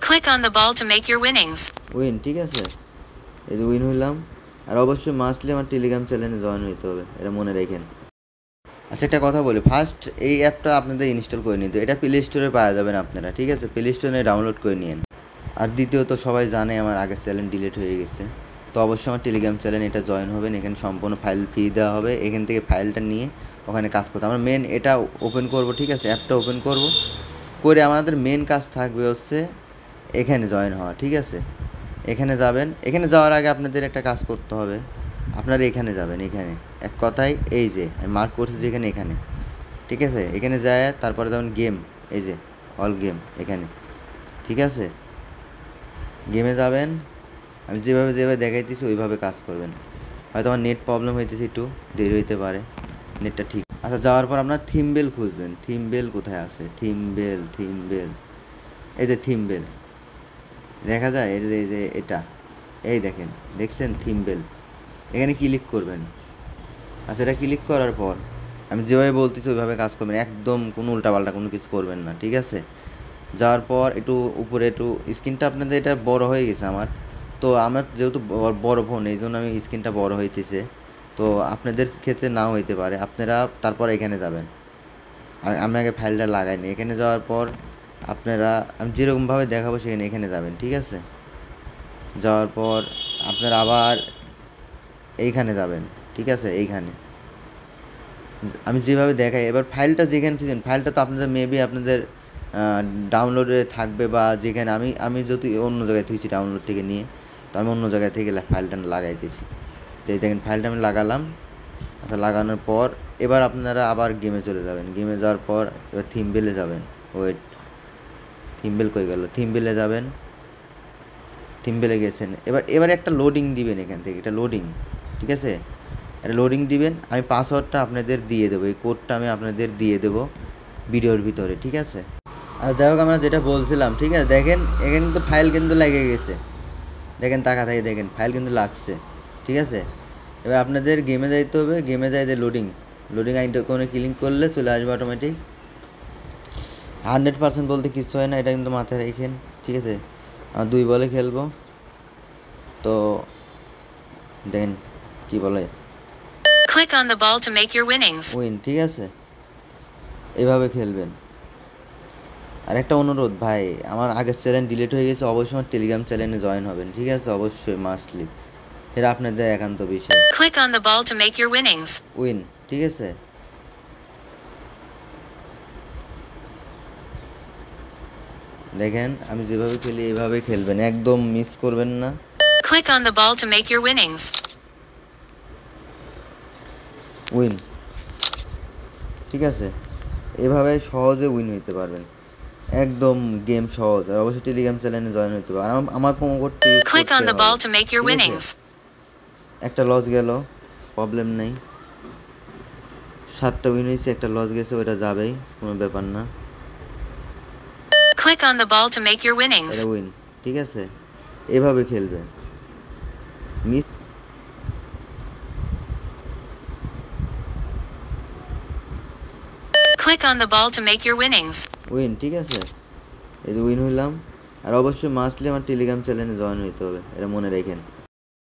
Click on the ball to make your winnings. Win, ঠিক আছে, এই যে উইন হইলাম। আর অবশ্যই মাস্টলি আমার টেলিগ্রাম চ্যানেলে জয়েন হইতে হবে, এটা মনে রাখেন। আচ্ছা একটা কথা বলি, ফার্স্ট এই অ্যাপটা আপনাদের ইনস্টল করে নিতে, এটা প্লে স্টোরে পাওয়া যাবেন আপনারা, ঠিক আছে, প্লে স্টোরে ডাউনলোড করে নিন। আর দ্বিতীয়ত সবাই জানে আমার আগের চ্যানেল ডিলিট হয়ে গেছে, তো অবশ্যই আমার টেলিগ্রাম চ্যানেল এটা জয়েন হবেন। এখানে সম্পূর্ণ ফাইল ফি দেওয়া হবে, এখান থেকে ফাইলটা নিয়ে ওখানে কাজ করতে আমরা মেন এটা ওপেন করব, ঠিক আছে, অ্যাপটা ওপেন করব করে আমাদের মেন কাজ থাকবে হচ্ছে এখানে জয়েন হওয়া, ঠিক আছে। এখানে যাবেন, এখানে যাওয়ার আগে আপনাদের একটা কাজ করতে হবে, আপনারা এখানে যাবেন, এখানে এক কথায় এই যে আমি মার্ক করছি যেখানে, এখানে, ঠিক আছে, এখানে যায় তারপরে যাবেন গেম, এই যে অল গেম এখানে, ঠিক আছে, গেমে যাবেন। আমি যেভাবে যেভাবে দেখাইতেছি ওইভাবে কাজ করবেন। হয়তো আমার নেট প্রবলেম হইতেছে, একটু দেরি হইতে পারে, নেটটা ঠিক। আচ্ছা যাওয়ার পর আপনার থিমবেল খুঁজবেন, থিমবেল কোথায় আছে, থিমবেল, থিমবেল, এই যে থিমবেল দেখা যায়, এই যে এটা, এই দেখেন, দেখছেন থিমবেল, এখানে ক্লিক করবেন। আচ্ছা এটা ক্লিক করার পর আমি যেভাবে বলতেছি ওইভাবে কাজ করবেন, একদম কোনো উল্টাপাল্টা কোনো কিছু করবেন না, ঠিক আছে। যাওয়ার পর একটু উপরে একটু স্ক্রিনটা আপনাদের এটা বড় হয়ে গেছে আমার, তো আমার যেহেতু বড় ফোন এই জন্য আমি স্ক্রিনটা বড় হইতেছে, তো আপনাদের ক্ষেত্রে নাও হইতে পারে। আপনারা তারপর এখানে যাবেন, আমি আগে ফাইলটা লাগাইনি, এখানে যাওয়ার পর আপনারা আমি যেরকমভাবে দেখাবো সেখানে এখানে যাবেন, ঠিক আছে। যাওয়ার পর আপনারা আবার এইখানে যাবেন, ঠিক আছে, এইখানে আমি যেভাবে দেখাই। এবার ফাইলটা যেখানে থুইছেন, ফাইলটা তো আপনাদের মেবি আপনাদের ডাউনলোডে থাকবে, বা যেখানে আমি যদি অন্য জায়গায় থুইছি ডাউনলোড থেকে নিয়ে, তো আমি অন্য জায়গায় থেকে ফাইলটা লাগাইতেছি। তো এই দেখেন ফাইলটা আমি লাগালাম। আচ্ছা লাগানোর পর এবার আপনারা আবার গেমে চলে যাবেন, গেমে যাওয়ার পর এবার থিমবেলে যাবেন। ওয়েট, থিমবেল কই গেল, থিমবেলে যাবেন, থিমবেলে গেছেন। এবার একটা লোডিং দিবেন এখান থেকে, এটা লোডিং, ঠিক আছে, এটা লোডিং দিবেন। আমি পাসওয়ার্ডটা আপনাদের দিয়ে দেবো, এই কোডটা আমি আপনাদের দিয়ে দেবো ভিডিওর ভিতরে, ঠিক আছে। আর যাই হোক আমরা যেটা বলছিলাম, ঠিক আছে, দেখেন এখানে কিন্তু ফাইল কিন্তু লেগে গেছে, দেখেন টাকা থাকে, দেখেন ফাইল কিন্তু লাগছে, ঠিক আছে। এবার আপনাদের গেমে যাইতে হবে, গেমে যাই যে লোডিং আইনটা কোনো ক্লিক করলে চলে আসবে অটোমেটিক। 100% বলতে কিছু হয় না, এটা কিন্তু মাথায় রাখেন, ঠিক আছে। আমরা 2 বলে খেলবো, তো দেখেন কি বলে, Click on the ball to make your winnings. Win, ঠিক আছে, এভাবে খেলবেন। আর একটা অনুরোধ ভাই, আমার আগের চ্যানেল ডিলিট হয়ে গেছে, অবশ্যই আমার টেলিগ্রাম চ্যানেলে জয়েন হবেন, ঠিক আছে, অবশ্যই মাস্টলি, এটা আপনাদের একান্ত বিষয়। Click on the ball to make your winnings. Win, ঠিক আছে। দেখেন আমি যেভাবে খেলি এইভাবে খেলবেন, একদম মিস করবেন না। Click on the ball to make your winnings. Win, ঠিক আছে, এভাবে সহজে উইন হইতে পারবেন, একদম গেম সহজ। আর অবশ্যই টেলিগ্রাম চ্যানেলে জয়েন হইতে হবে, আর আমার প্রোমো কোডটি ইউজ করতে হবে। Click on the ball to make your winnings. একটা লস গেল, প্রবলেম নেই, 7টা উইন হয়েছে, একটা লস গেছে, ওটা যাবেই, কোনো ব্যাপার না। Click on the ball to make your winnings. এটা উইন, ঠিক আছে, এভাবে খেলবেন। Miss Click on the ball to make your winnings. Win, ঠিক আছে, এই যে উইন হইলাম। আর অবশ্যই মাস্টলি আমার টেলিগ্রাম চ্যানেলে জয়েন হইতে হবে, এটা মনে রাখেন।